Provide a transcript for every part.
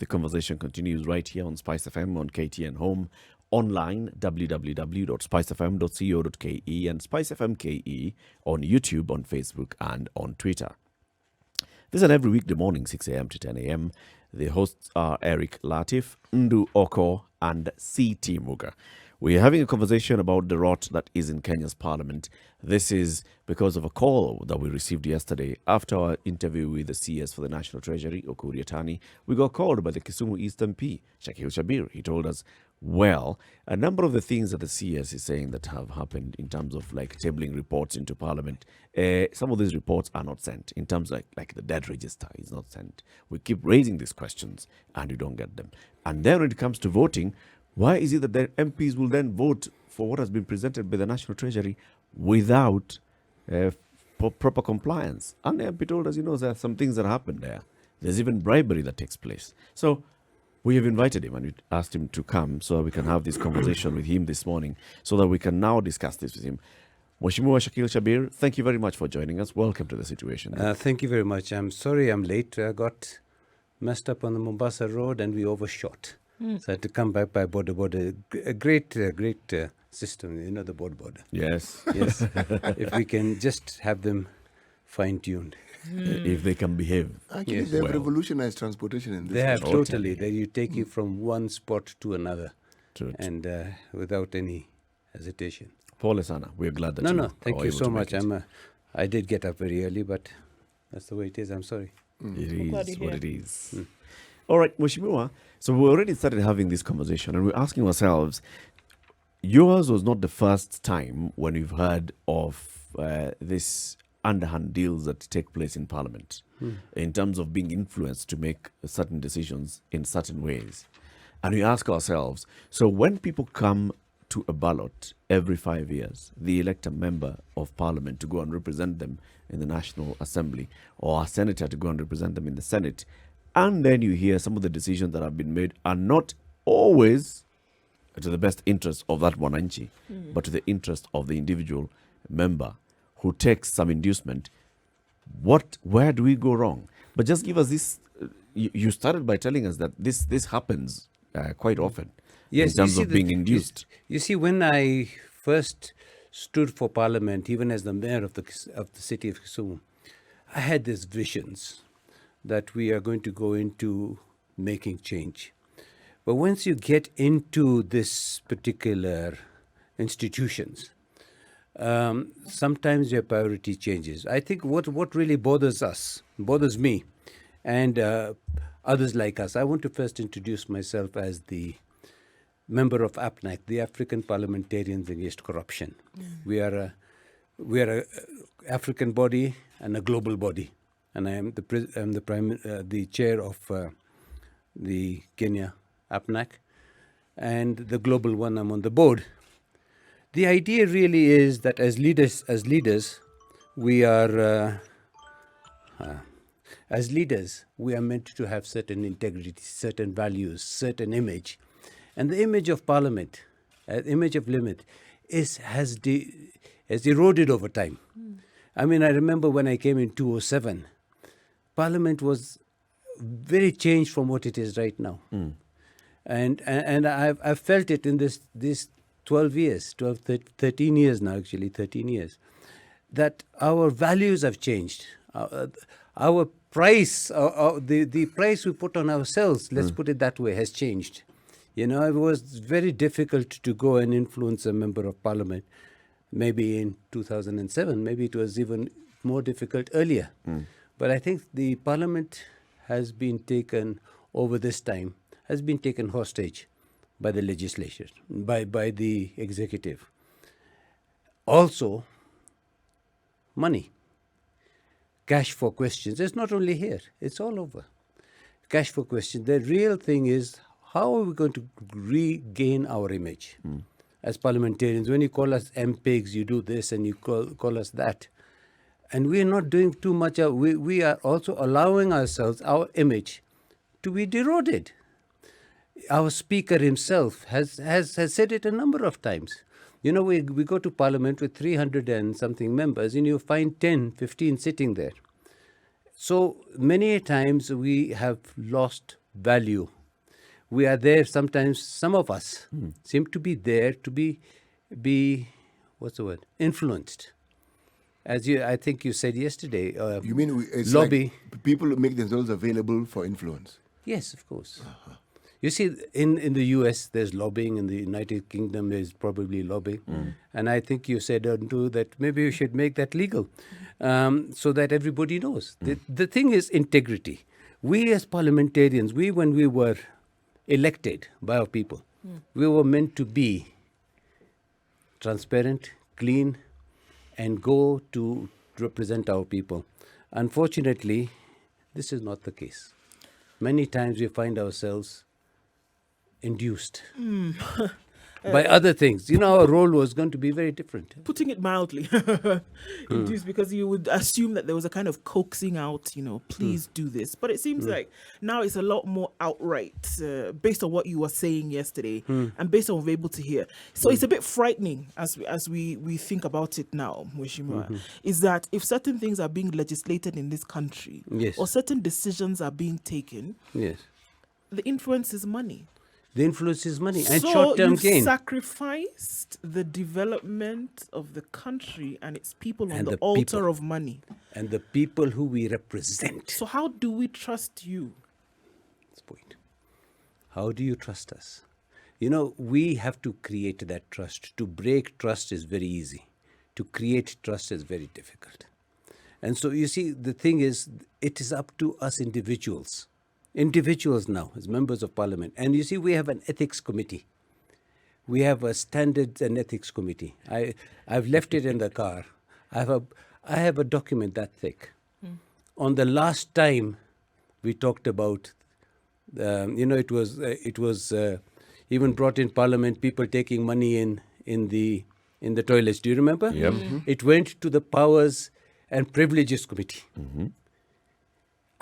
The conversation continues right here on Spice FM on KTN Home, online www.spicefm.co.ke and Spice FM KE on YouTube, on Facebook, and on Twitter. This is every weekday morning, 6 a.m. to 10 a.m. The hosts are Eric Latif, Ndu Oko, and C.T. Muga. We are having a conversation about the rot that is in Kenya's parliament. This is because of a call that we received yesterday after our interview with the CS for the National Treasury, Okuri Atani. We got called by the Kisumu East MP, Shakeel Shabbir. He told us, well, a number of the things that the CS is saying that have happened in terms of like tabling reports into parliament, some of these reports are not sent. In terms of like the dead register is not sent. We keep raising these questions and we don't get them. And then when it comes to voting, why is it that the MPs will then vote for what has been presented by the National Treasury without proper compliance? And the MP told us, there are some things that happen there. There's even bribery that takes place. So we have invited him and we asked him to come so that we can have this conversation with him this morning so that we can now discuss this with him. Mheshimiwa Shakeel Shabbir, thank you very much for joining us. Welcome to the situation. Thank you very much. I'm sorry I'm late. I got messed up on the Mombasa road and we overshot. So I had to come back by border. A great system, the border. Yes. Yes. If we can just have them fine-tuned. If they can behave. Actually, Yes. they have Well. revolutionized transportation in this They have country. totally. You take you from one spot to another True. and without any hesitation. Paul Sana, we're glad that No, you thank are you able so to much. make it. I did get up very early, but that's the way it is. I'm sorry. It glad is you're what here. it is. All right, Mheshimiwa. So we already started having this conversation and we're asking ourselves, yours was not the first time when we've heard of this underhand deals that take place in Parliament in terms of being influenced to make certain decisions in certain ways. And we ask ourselves, so when people come to a ballot every 5 years, they elect a member of Parliament to go and represent them in the National Assembly or a senator to go and represent them in the Senate. And then you hear some of the decisions that have been made are not always to the best interest of that Mwananchi, but to the interest of the individual member who takes some inducement. Where do we go wrong? But just give us this. You started by telling us that this happens quite often Yes, in terms you of see being induced. You see, when I first stood for Parliament, even as the mayor of the city of Kisumu, I had these visions that we are going to go into making change. But once you get into this particular institutions, sometimes your priority changes. I think what really bothers me, and others like us. I want to first introduce myself as the member of APNAC, the African Parliamentarians Against Corruption. We are a African body and a global body, and I am the chair of the Kenya APNAC, and the global one. I'm on the board. The idea really is that as leaders, we are meant to have certain integrity, certain values, certain image. And the image of Parliament, image of limit, has eroded over time. I mean, I remember when I came in 2007, Parliament was very changed from what it is right now. And I've felt it in this 13 years now, actually, 13 years, that our values have changed. Our price, the price we put on ourselves, let's put it that way, has changed. It was very difficult to go and influence a member of Parliament, maybe in 2007, maybe it was even more difficult earlier. But I think the Parliament has been taken, over this time, has been taken hostage by the legislature, by the executive. Also, money, cash for questions. It's not only here, it's all over. Cash for questions. The real thing is, how are we going to regain our image as parliamentarians? When you call us MPigs, you do this and you call us that. And we are not doing too much. We are also allowing ourselves, our image, to be eroded. Our speaker himself has said it a number of times. We go to Parliament with 300 and something members, and you find 10, 15 sitting there. So many times we have lost value. We are there sometimes, some of us seem to be there to be what's the word? Influenced. As I think you said yesterday, You mean it's lobby. like people make themselves available for influence? Yes, of course. You see, in the US, there's lobbying. In the United Kingdom, there's probably lobbying. And I think you said too that maybe you should make that legal so that everybody knows. The thing is integrity. We as parliamentarians, when we were elected by our people, we were meant to be transparent, clean, and go to represent our people. Unfortunately, this is not the case. Many times we find ourselves induced by other things. Our role was going to be very different. Putting it mildly, induced, because you would assume that there was a kind of coaxing out, please do this. But it seems like now it's a lot more outright, based on what you were saying yesterday and based on what we're able to hear. So it's a bit frightening as we think about it now, Mheshimiwa, is that if certain things are being legislated in this country, Yes. or certain decisions are being taken, Yes. the influence is money. The influence is money and So short-term you've gain. sacrificed the development of the country and its people on And the the altar people. of money. And the people who we represent. So how do we trust you? That's the point. How do you trust us? We have to create that trust. To break trust is very easy. To create trust is very difficult. And so you see, the thing is, it is up to us individuals now as members of parliament. And you see, we have an ethics committee. We have a standards and ethics committee. I've left it in the car. I have a document that thick. On the last time we talked about, it was even brought in parliament, people taking money in the toilets. Do you remember? Yep. It went to the Powers and Privileges Committee.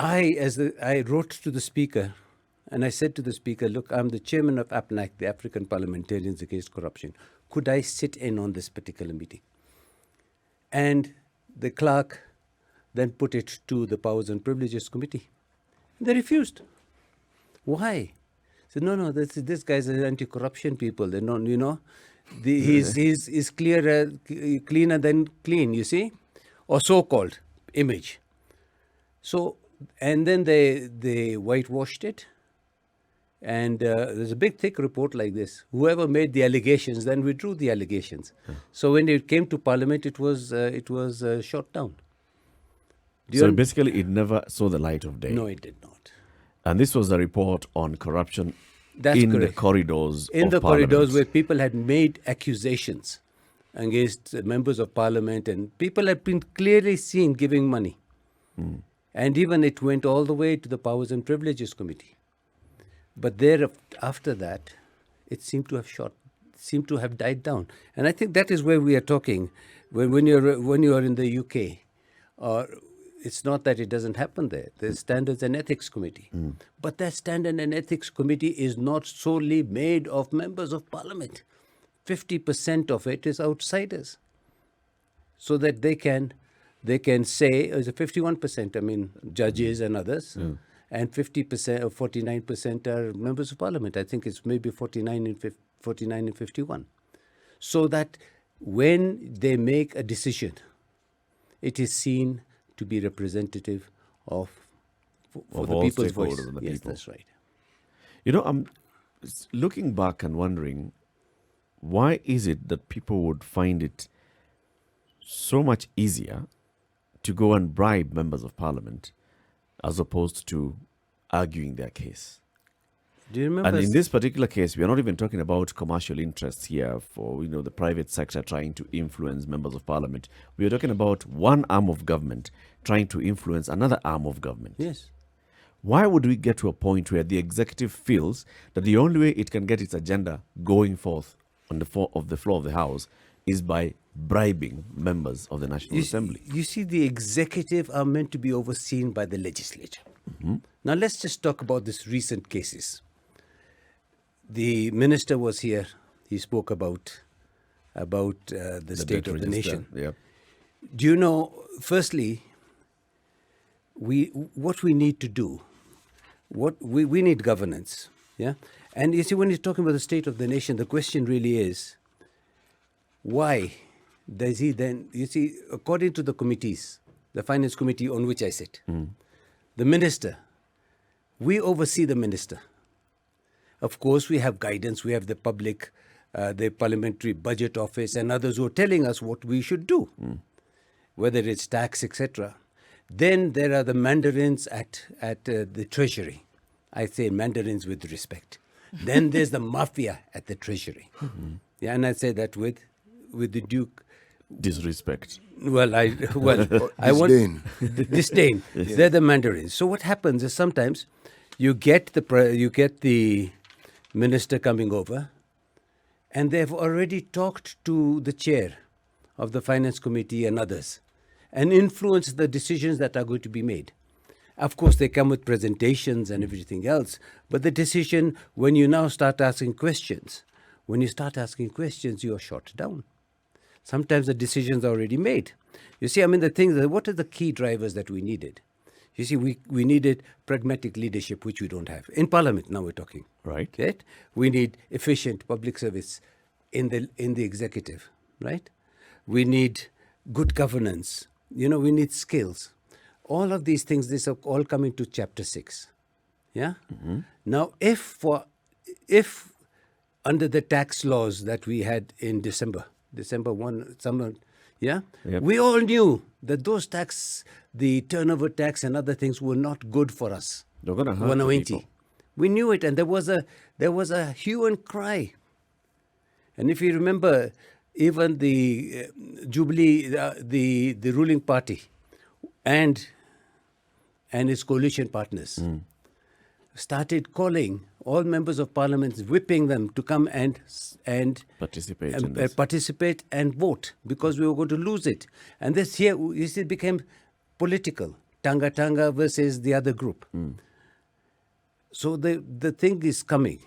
I wrote to the Speaker, and I said to the Speaker, look, I'm the chairman of APNAC, the African Parliamentarians Against Corruption. Could I sit in on this particular meeting? And the clerk then put it to the Powers and Privileges Committee. They refused. Why? I said, no, this guy's an anti-corruption people. They're not, he's cleaner than clean, you see? Or so-called image. So, and then they whitewashed it. And there's a big, thick report like this. Whoever made the allegations then withdrew the allegations. So when it came to Parliament, it was shot down. So basically, it never saw the light of day. No, it did not. And this was a report on corruption That's in correct. the corridors In of the corridors Parliament. where people had made accusations against members of Parliament, and people had been clearly seen giving money. And even it went all the way to the Powers and Privileges Committee. But after that, it seemed to have died down. And I think that is where we are talking. When you are in the UK, it's not that it doesn't happen there. There's Standards and Ethics Committee. But that Standard and Ethics Committee is not solely made of members of Parliament. 50% of it is outsiders. So that they can say, it's a 51%, judges and others. And 50% or 49% are members of Parliament. I think it's maybe 49 and 51. So that when they make a decision, it is seen to be representative for the all people's stakeholders voice. of the Yes, people. that's right. I'm looking back and wondering, why is it that people would find it so much easier to go and bribe members of Parliament as opposed to arguing their case? Do you remember? And in this particular case, we are not even talking about commercial interests here for, the private sector trying to influence members of Parliament. We are talking about one arm of government trying to influence another arm of government. Yes. Why would we get to a point where the executive feels that the only way it can get its agenda going forth on the floor of the House is by bribing members of the National Assembly? You see, the executive are meant to be overseen by the legislature. Now, let's just talk about these recent cases. The minister was here. He spoke about the state debt of the register. nation. Yep. Do you know, firstly, what we need to do, What we need governance, yeah. And you see, when you're talking about the state of the nation, the question really is, why does he then? You see, according to the committees, the finance committee on which I sit, the minister, we oversee the minister. Of course, we have guidance. We have the public, the parliamentary budget office, and others who are telling us what we should do, whether it's tax, etc. Then there are the mandarins at the treasury. I say mandarins with respect. Then there's the mafia at the treasury. Yeah, and I say that with the Duke. Disrespect. Well, I Disdain. want disdain. They're the mandarins. So what happens is sometimes you get the minister coming over, and they've already talked to the chair of the finance committee and others, and influenced the decisions that are going to be made. Of course, they come with presentations and everything else, but the decision, when you now start asking questions, you are shot down. Sometimes the decisions are already made. You see, I mean, the things that, what are the key drivers that we needed? You see, we needed pragmatic leadership, which we don't have. In Parliament, now we're talking. Right. Right? We need efficient public service in the executive, right? We need good governance. We need skills. All of these things, these are all coming to Chapter 6. Yeah? Now, if under the tax laws that we had in December 1, yeah? Yep. We all knew that those tax, the turnover tax and other things were not good for us. They're going to hurt 180. people. We knew it, and there was a hue and cry. And if you remember, even the Jubilee, the ruling party, and its coalition partners started calling all members of parliament, whipping them to come and Participate in this. participate and vote, because we were going to lose it. And this here, you see, it became political. Tanga versus the other group. So the thing is coming.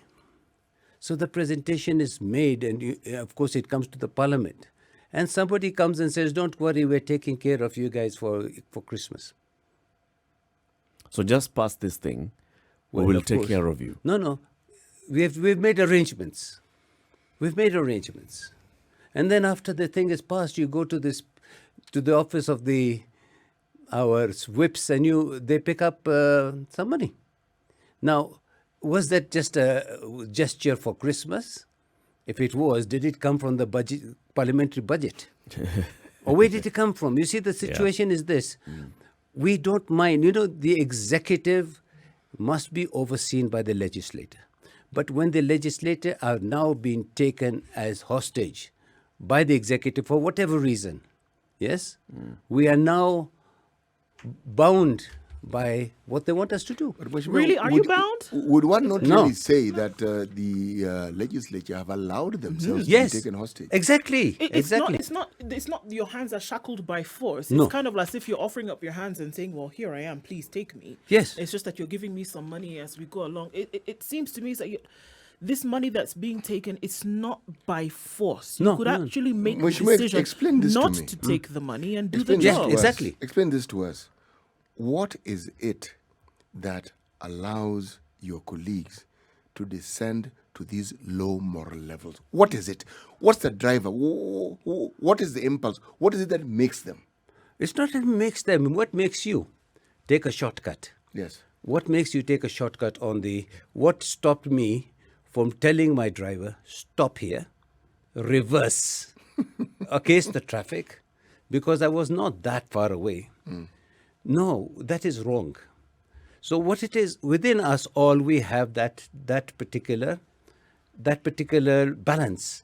So the presentation is made, and of course it comes to the parliament. And somebody comes and says, don't worry, we're taking care of you guys for Christmas. So just pass this thing. Well, We will of take course. care of you. No. We've made arrangements. And then after the thing is passed, you go to the office of our whips, and they pick up some money. Now, was that just a gesture for Christmas? If it was, did it come from the parliamentary budget? Or where did it come from? You see, the situation is this. We don't mind. The executive must be overseen by the legislator. But when the legislator are now being taken as hostage by the executive for whatever reason, yes, we are now bound by what they want us to do. But Mheshimiwa, Really? Are you bound? Would one not No. really say that the legislature have allowed themselves Yes, to be taken hostage? exactly. It's exactly. not your hands are shackled by force. It's No. kind of as if you're offering up your hands and saying, well, here I am, please take me. Yes. It's just that you're giving me some money as we go along. It seems to me that this money that's being taken, it's not by force. You No, could no. actually make the Mheshimiwa, decision explain this to not me. to take the money and do Explain the this job. to us. exactly. Explain this to us. What is it that allows your colleagues to descend to these low moral levels? What is it? What's the driver? What is the impulse? What is it that makes them? It's not that makes them. What makes you take a shortcut? Yes. What makes you take a shortcut what stopped me from telling my driver, stop here, reverse, against the traffic, because I was not that far away. No, that is wrong. So what it is, within us all, we have that particular balance.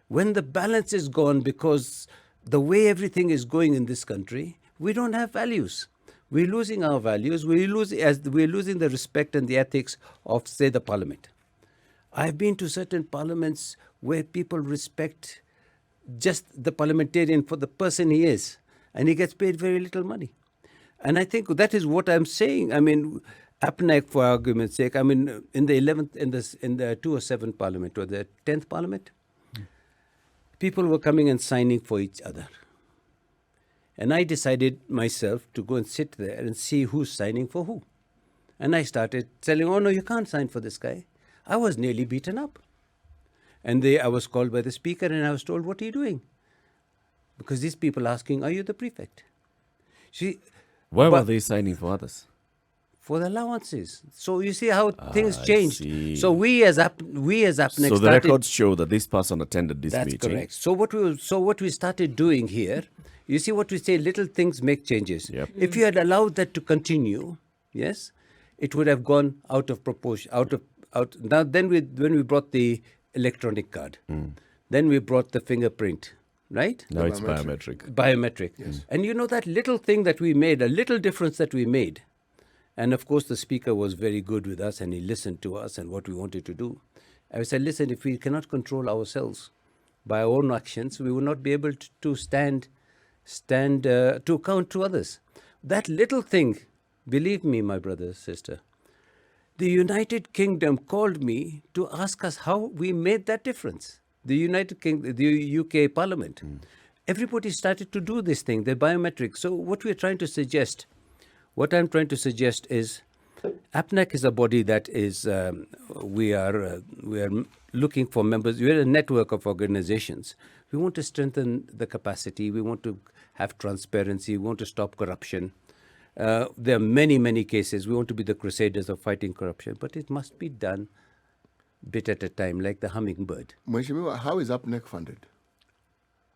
When the balance is gone, because the way everything is going in this country, we don't have values. We're losing our values. We're losing the respect and the ethics of, say, the parliament. I've been to certain parliaments where people respect just the parliamentarian for the person he is, and he gets paid very little money. And I think that is what I'm saying. I mean, APNEC, for argument's sake, I mean, in the 11th, in the 207 parliament, or the 10th parliament, people were coming and signing for each other. And I decided myself to go and sit there and see who's signing for who. And I started telling, oh no, you can't sign for this guy. I was nearly beaten up. And I was called by the speaker and I was told, what are you doing? Because these people asking, are you the prefect? See, Why were but- they signing for others? for the allowances. So you see how things I changed. see. So we as APNEC So the started, records show that this person attended this that's meeting. correct. So what we started doing here, you see what we say, little things make changes. Yep. If you had allowed that to continue, yes, it would have gone out of proportion, out. Now then when we brought the electronic card, then we brought the fingerprint, right? Now it's biometric. biometric. Biometric. And you know that little thing that we made, a little difference that we made. And of course, the speaker was very good with us and he listened to us and what we wanted to do. I said, listen, if we cannot control ourselves by our own actions, we will not be able to stand to account to others. That little thing, believe me, my brother, sister, the United Kingdom called me to ask us how we made that difference. The United Kingdom, the UK Parliament. Everybody started to do this thing, the biometric. So what what I'm trying to suggest is APNEC is a body that is, we are looking for members. We're a network of organizations. We want to strengthen the capacity. We want to have transparency. We want to stop corruption. There are many, many cases. We want to be the crusaders of fighting corruption, but it must be done bit at a time, like the hummingbird. Mheshimiwa, how is APNEC funded?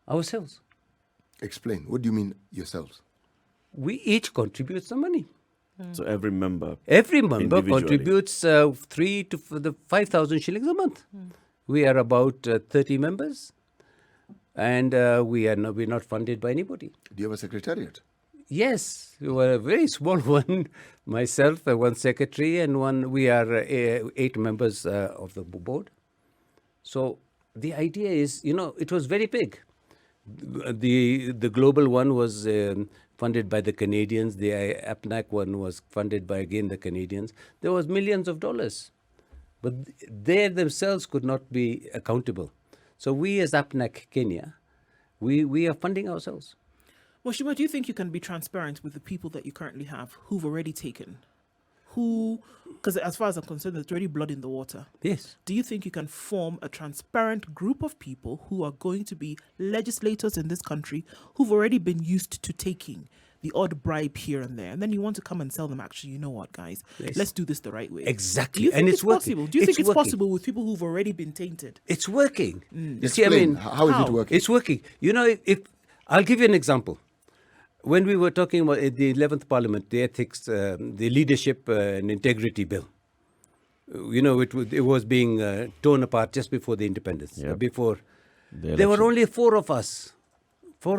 Ourselves. Explain. What do you mean yourselves? We each contribute some money. So every member. Every member Individually. contributes 3 to 5,000 shillings a month. We are about 30 members, and we're not funded by anybody. Do you have a secretariat? Yes, we were a very small one. Myself, one secretary, and we are 8 members of the board. So the idea is, it was very big. The global one was funded by the Canadians. The APNEC one was funded by, again, the Canadians. There was millions of dollars. But they themselves could not be accountable. So we as APNEC Kenya, we are funding ourselves. Mheshimiwa, do you think you can be transparent with the people that you currently have who've already taken? Because as far as I'm concerned, there's already blood in the water. Yes. Do you think you can form a transparent group of people who are going to be legislators in this country who've already been used to taking the odd bribe here and there, and then you want to come and tell them, actually, you know what, guys, Yes. let's do this the right way? Exactly. Do you think And it's it's working. possible? Do you think It's it's working. possible with people who've already been tainted? It's working. You see, Explain. How is it working? It's working. If I'll give you an example. When we were talking about the 11th Parliament, the ethics, the leadership and integrity bill, it was being torn apart just before the independence. Yep. Before The there were election. only 4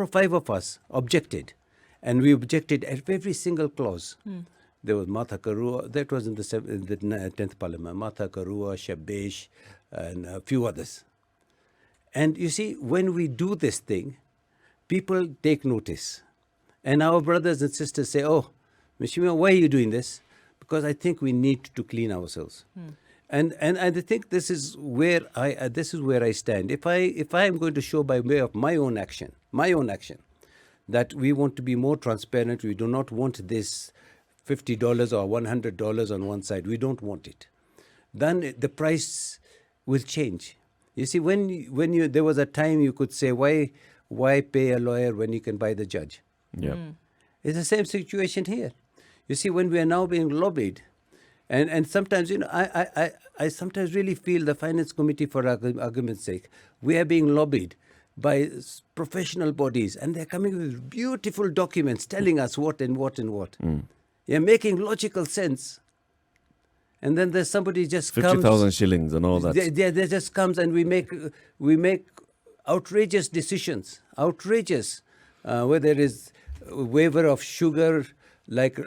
or 5 of us objected, and we objected at every single clause. There was Martha Karua, that was in the 10th Parliament, Martha Karua, Shabbir, and a few others. And you see, when we do this thing, people take notice. And our brothers and sisters say, oh, Mheshimiwa, why are you doing this? Because I think we need to clean ourselves. And I think this is where I stand. If I am going to show by way of my own action, that we want to be more transparent, we do not want this $50 or $100 on one side. We don't want it. Then the price will change. You see, there was a time you could say, why pay a lawyer when you can buy the judge? Yeah. It's the same situation here. You see, when we are now being lobbied, and sometimes, I sometimes really feel the Finance Committee, for argument's sake, we are being lobbied by professional bodies, and they're coming with beautiful documents telling us what and what and what. Yeah, making logical sense. And then there's somebody just 50,000 shillings and all that. They just comes and we make outrageous decisions. Outrageous. Where there is a waiver of sugar, like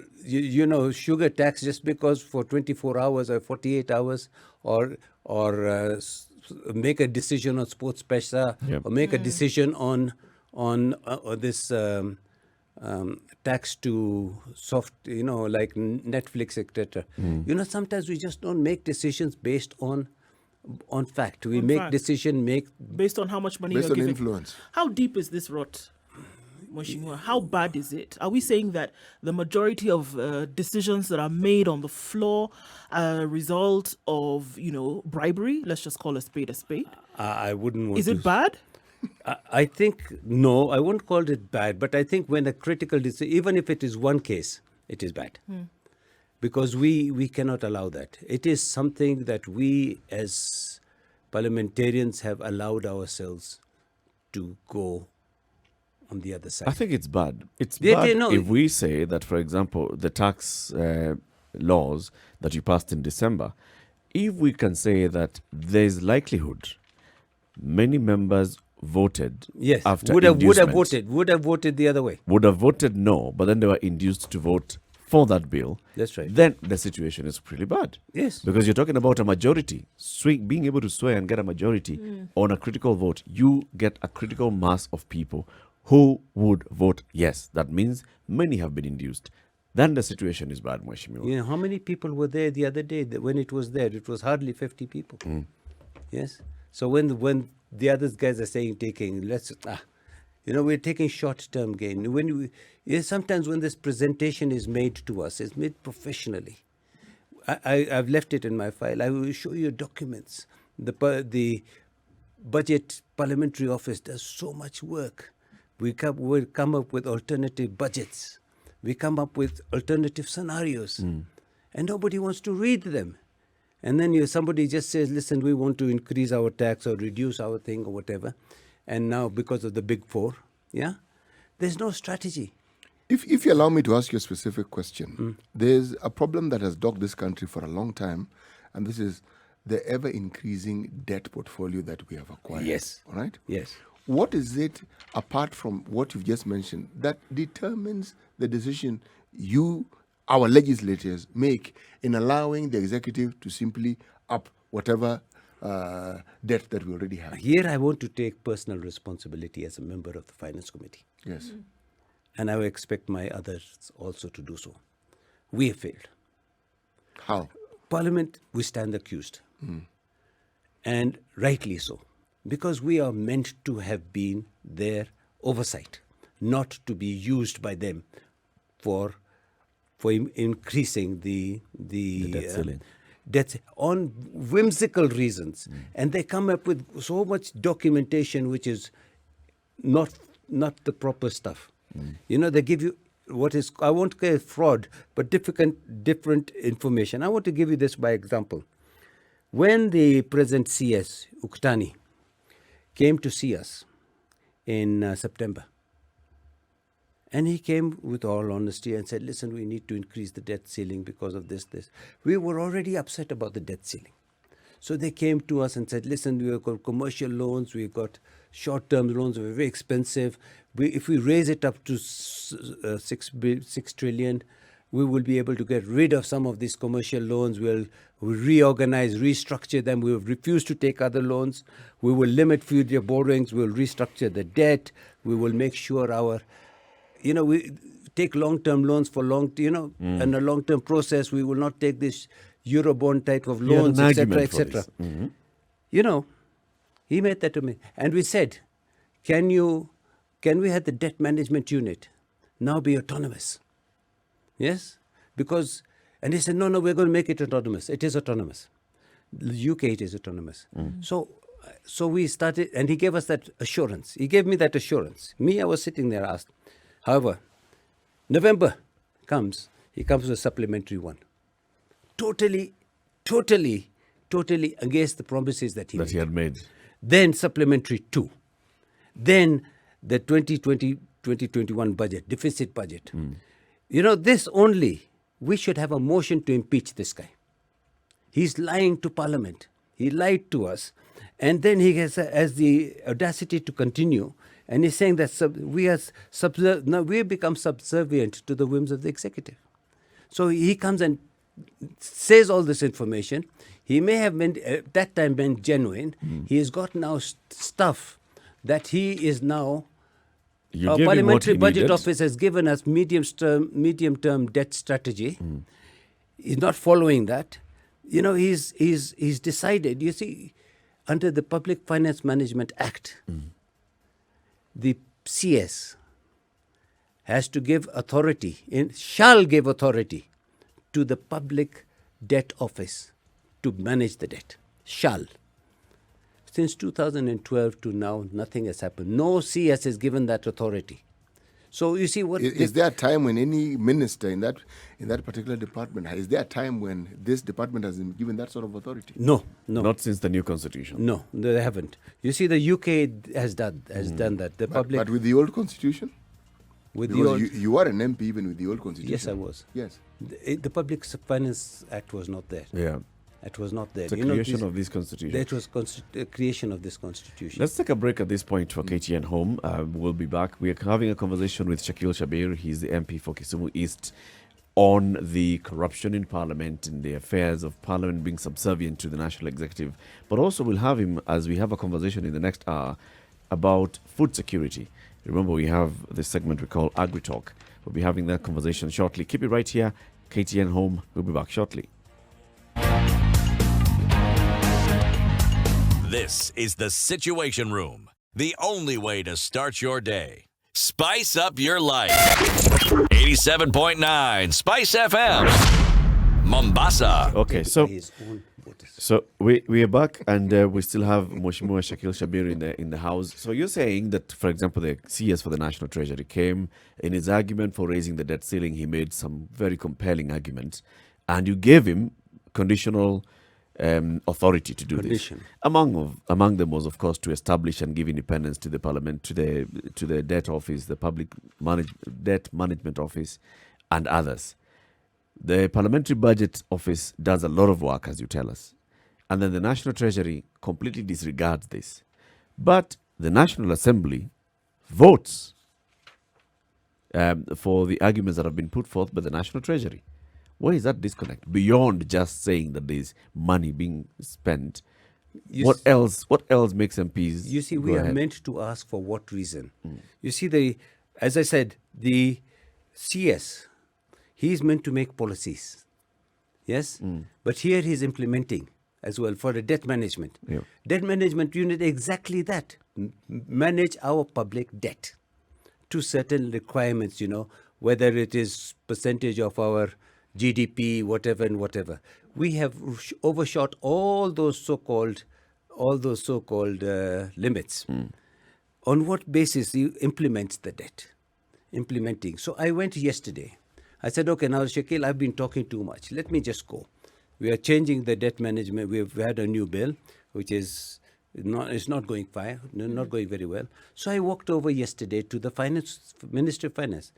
sugar tax just because for 24 hours or 48 hours, or make a decision on sports pesa, Yep. or make a decision on this tax to soft, like Netflix, etc. Sometimes we just don't make decisions based on fact. We On make fact. decision Based on how much money Based you're on giving. influence. How deep is this rot? Mheshimiwa, how bad is it? Are we saying that the majority of decisions that are made on the floor are a result of, bribery? Let's just call a spade a spade. I wouldn't want Is to. it bad? I think, no, I won't call it bad, but I think when a critical decision, even if it is one case, it is bad. Because we cannot allow that. It is something that we as parliamentarians have allowed ourselves to go on the other side. I think it's bad. It's Yeah, bad no. if we say that, for example, the tax laws that you passed in December, if we can say that there's likelihood many members voted Yes, after would have inducement, voted the other way. would have voted no, but then they were induced to vote for that bill. That's right. Then the situation is pretty bad. Yes. Because you're talking about a majority. Being able to sway and get a majority on a critical vote, you get a critical mass of people who would vote yes. That means many have been induced. Then the situation is bad, Mheshimiwa. You know, how many people were there the other day when it was there? It was hardly 50 people. Yes. So when the other guys are saying we're taking short-term gain. Sometimes when this presentation is made to us, it's made professionally. I've left it in my file. I will show you documents. The budget parliamentary office does so much work. We come up with alternative budgets. We come up with alternative scenarios. And nobody wants to read them. And then somebody just says, listen, we want to increase our tax or reduce our thing or whatever. And now because of the big four, there's no strategy. If you allow me to ask you a specific question, there's a problem that has dogged this country for a long time, and this is the ever-increasing debt portfolio that we have acquired. Yes. All right? Yes. What is it, apart from what you've just mentioned, that determines the decision our legislators make in allowing the executive to simply up whatever debt that we already have? Here I want to take personal responsibility as a member of the Finance Committee. Yes. And I will expect my others also to do so. We have failed. How? Parliament, we stand accused. And rightly so. Because we are meant to have been their oversight, not to be used by them for increasing the debt ceiling. Debts on whimsical reasons. And they come up with so much documentation which is not the proper stuff. They give you what is, I won't say fraud, but different information. I want to give you this by example. When the present CS, Uktani, came to see us in September, and he came with all honesty and said, listen, we need to increase the debt ceiling because of this. We were already upset about the debt ceiling. So they came to us and said, listen, we've got commercial loans, we've got short-term loans, they're very expensive. If we raise it up to 6 trillion, we will be able to get rid of some of these commercial loans. We'll reorganize, restructure them. We will refuse to take other loans. We will limit future borrowings. We'll restructure the debt. We will make sure we take long-term loans for and a long-term process. We will not take this Eurobond type of loans, etc., etc. He made that to me. And we said, can we have the debt management unit now be autonomous? Yes? And he said, no, we're going to make it autonomous. It is autonomous. The UK, it is autonomous. So we started, and he gave us that assurance. He gave me that assurance. I was sitting there, asked. However, November comes, he comes with a supplementary one. Totally against the promises that he had made. Then supplementary 2. Then the 2020-2021 budget, deficit budget. This only, we should have a motion to impeach this guy. He's lying to Parliament. He lied to us. And then he has the audacity to continue. And he's saying that we have become subservient to the whims of the executive. So he comes and says all this information. He may have at that time been genuine. He has got now stuff that he is now. Our Parliamentary Budget Office has given us medium-term debt strategy. He's not following that. He's decided. You see, under the Public Finance Management Act, the CS has to give authority, shall give authority to the Public Debt Office to manage the debt. Shall. Since 2012 to now, nothing has happened. No CS has given that authority. So you see what Is there a time when any minister in that particular department, is there a time when this department has been given that sort of authority? No. Not since the new constitution. No, they haven't. You see, the UK has done that. The public But with the old constitution? with the Because old. you are an MP even with the old constitution. Yes, I was. Yes. The Public Finance Act was not there. Yeah. It was not there. The creation of this constitution. That was creation of this constitution. Let's take a break at this point for KTN Home. We'll be back. We are having a conversation with Shakeel Shabbir. He's the MP for Kisumu East on the corruption in Parliament and the affairs of Parliament being subservient to the National Executive. But also we'll have him as we have a conversation in the next hour about food security. Remember, we have this segment we call Agri Talk. We'll be having that conversation shortly. Keep it right here. KTN Home. We'll be back shortly. This is the Situation Room, the only way to start your day. Spice up your life. 87.9 Spice FM, Mombasa. Okay, so His own voters. So we are back, and we still have Mheshimiwa Shakeel Shabbir in the house. So you're saying that, for example, the CS for the National Treasury came in his argument for raising the debt ceiling. He made some very compelling arguments, and you gave him conditional authority to do Condition. this. Among them was, of course, to establish and give independence to the Parliament, to the debt office, the debt management office, and others. The Parliamentary Budget Office does a lot of work, as you tell us. And then the National Treasury completely disregards this. But the National Assembly votes for the arguments that have been put forth by the National Treasury. Where is that disconnect? Beyond just saying that there's money being spent, what else makes MPs? You see, we go are ahead? meant to ask for what reason. You see, as I said, the CS, he's meant to make policies. Yes? But here he's implementing as well for the debt management. Yeah. Debt management unit, exactly that. Manage our public debt to certain requirements, whether it is percentage of our GDP, whatever and whatever. We have overshot all those so-called limits. On what basis he implements the debt? Implementing. So I went yesterday. I said, okay, now Shakeel, I've been talking too much. Let me just go. We are changing the debt management. We've had a new bill, which is not going fine, not going very well. So I walked over yesterday to the Minister of Finance.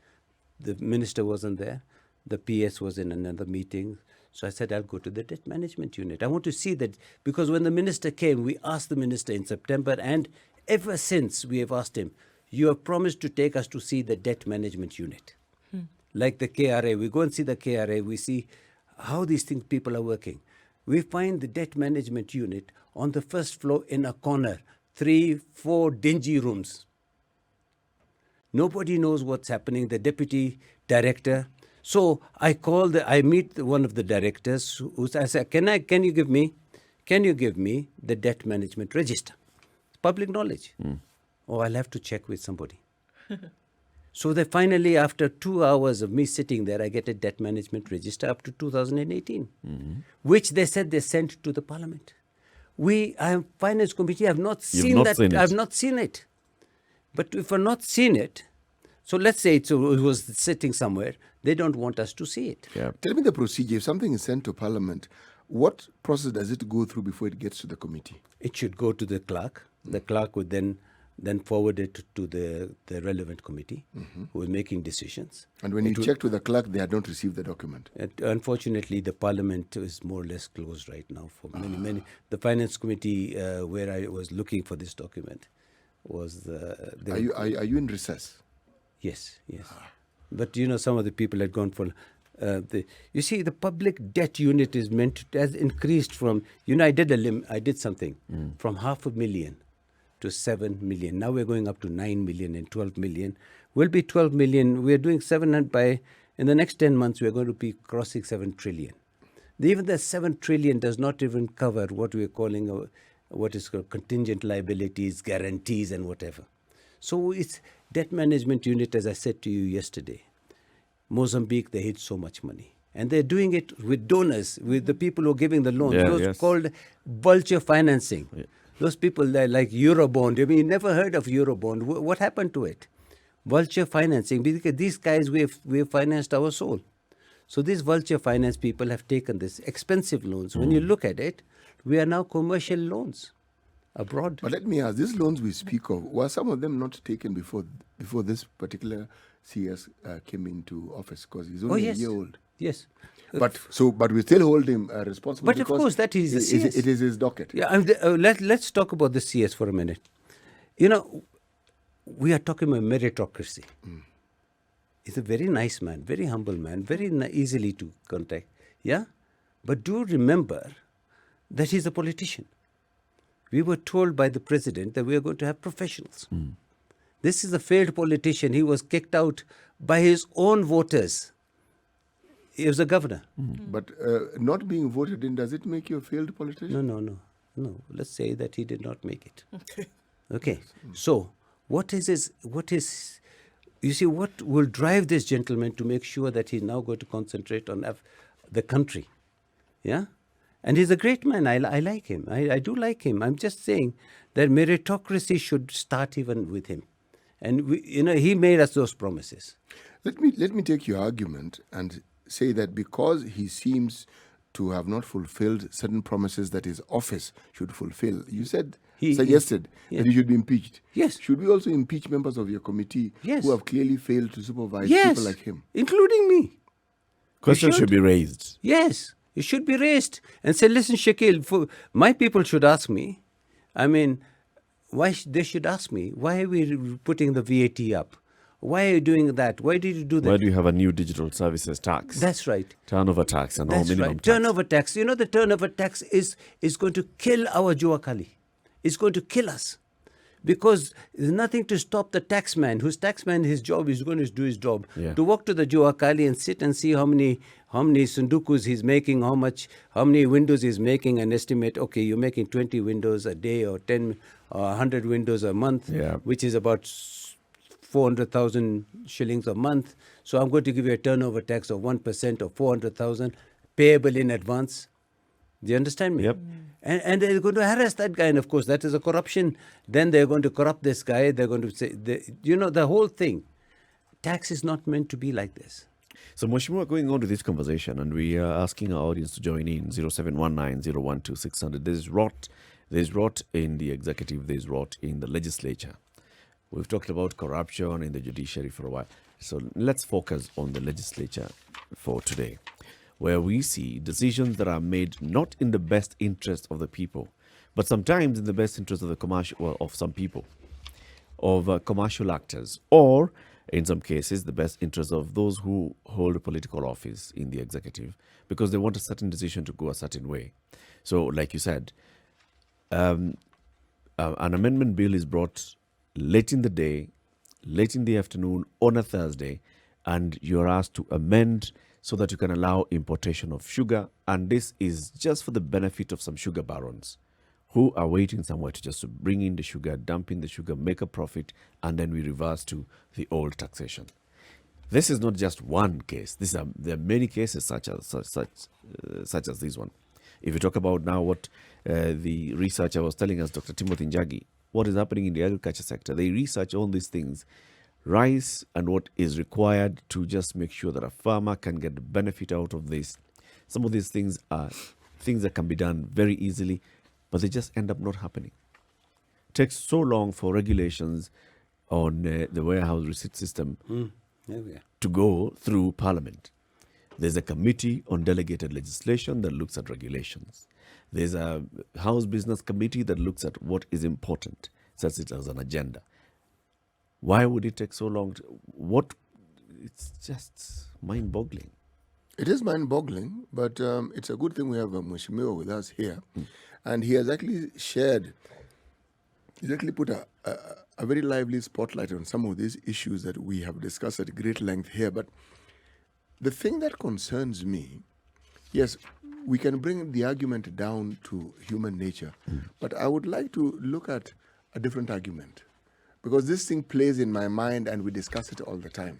The minister wasn't there. The PS was in another meeting. So I said, I'll go to the debt management unit. I want to see that, because when the minister came, we asked the minister in September, and ever since we have asked him, you have promised to take us to see the debt management unit. Like the KRA, we go and see the KRA, we see how these people are working. We find the debt management unit on the first floor in a corner, 3-4 dingy rooms. Nobody knows what's happening, the deputy director. So I meet one of the directors I said, can you give me the debt management register? It's public knowledge. Oh, I'll have to check with somebody. So they finally, after 2 hours of me sitting there, I get a debt management register up to 2018, which they said they sent to the Parliament. Finance Committee, have not seen that. I've not seen it. But if I've not seen it, so let's say it was sitting somewhere, they don't want us to see it. Yeah. Tell me the procedure. If something is sent to Parliament, what process does it go through before it gets to the committee? It should go to the clerk. The clerk would then forward it to the relevant committee who is making decisions. And when you checked with the clerk, they had not received the document. Unfortunately, the Parliament is more or less closed right now for many. The Finance Committee, where I was looking for this document, was Are you in recess? Yes. But some of the people had gone for. You see, the public debt unit has increased from. I did something from 500,000 to 7 million. Now we're going up to 9 million and 12 million. We'll be 12 million. We're doing 700 in the next 10 months, we're going to be crossing 7 trillion. Even the 7 trillion does not even cover what we're calling what is called contingent liabilities, guarantees and whatever. So it's debt management unit, as I said to you yesterday. Mozambique, they hid so much money. And they're doing it with donors, with the people who are giving the loans. Yeah, Those yes. called vulture financing. Those people, they're like Eurobond. I mean, you never heard of Eurobond. What happened to it? Vulture financing. Because these guys, we've financed our soul. So these vulture finance people have taken this expensive loans. When you look at it, we are now commercial loans abroad. But let me ask, these loans we speak of, were some of them not taken before this particular CS came into office? Because he's only a year old. Yes. But we still hold him responsible. But of because course, that is the CS. It is his docket. Yeah, let's talk about the CS for a minute. You know, we are talking about meritocracy. He's a very nice man, very humble man, very easily to contact. Yeah? But do remember that he's a politician. We were told by the president that we are going to have professionals. This is a failed politician. He was kicked out by his own voters. He was a governor. But not being voted in, does it make you a failed politician? No. Let's say that he did not make it. Okay. So, what is you see, what will drive this gentleman to make sure that he's now going to concentrate on the country? Yeah? And he's a great man. I like him. I do like him. I'm just saying that meritocracy should start even with him. And he made us those promises. Let me take your argument and say that because he seems to have not fulfilled certain promises that his office should fulfill, you suggested that he should be impeached. Yes. Should we also impeach members of your committee who have clearly failed to supervise people like him? Including me. Questions should be raised. Yes, it should be raised and say, listen, Shakeel, my people should ask me. I mean, they should ask me, why are we putting the VAT up? Why are you doing that? Why did you do that? Why do you have a new digital services tax? That's right. Turnover tax and all minimum tax. Turnover tax. You know, the turnover tax is going to kill our Juakali. It's going to kill us. Because there's nothing to stop the taxman. His job is going to do his job. Yeah. To walk to the Juakali and sit and see how many sundukus he's making, how many windows he's making, and estimate, okay, you're making 20 windows a day or 10 or 100 windows a month, which is about 400,000 shillings a month. So I'm going to give you a turnover tax of 1% of 400,000 payable in advance. Do you understand me? Yep. And they're going to harass that guy. And of course, that is a corruption. Then they're going to corrupt this guy. They're going to say, the whole thing. Tax is not meant to be like this. So, Mheshimiwa, going on to this conversation, and we are asking our audience to join in 0719-012-600. There's rot in the executive, there's rot in the legislature. We've talked about corruption in the judiciary for a while. So let's focus on the legislature for today, where we see decisions that are made not in the best interest of the people, but sometimes in the best interest of of some people, of commercial actors, or in some cases, the best interest of those who hold a political office in the executive, because they want a certain decision to go a certain way. So, like you said, an amendment bill is brought late in the day, late in the afternoon, on a Thursday, and you're asked to amend so that you can allow importation of sugar. And this is just for the benefit of some sugar barons who are waiting somewhere to just bring in the sugar, dump in the sugar, make a profit, and then we reverse to the old taxation. This is not just one case. There are many cases such as this one. If you talk about now what the researcher was telling us, Dr. Timothy Njagi, what is happening in the agriculture sector, they research all these things, rice and what is required to just make sure that a farmer can get the benefit out of this. Some of these things are things that can be done very easily, but they just end up not happening. It takes so long for regulations on the warehouse receipt system to go through Parliament. There's a committee on delegated legislation that looks at regulations. There's a House Business Committee that looks at what is important, sets it as an agenda. Why would it take so long? It's just mind-boggling. It is mind-boggling, but it's a good thing we have Mheshimiwa with us here. And he has actually put a very lively spotlight on some of these issues that we have discussed at great length here. But the thing that concerns me, yes, we can bring the argument down to human nature, but I would like to look at a different argument. because this thing plays in my mind and we discuss it all the time.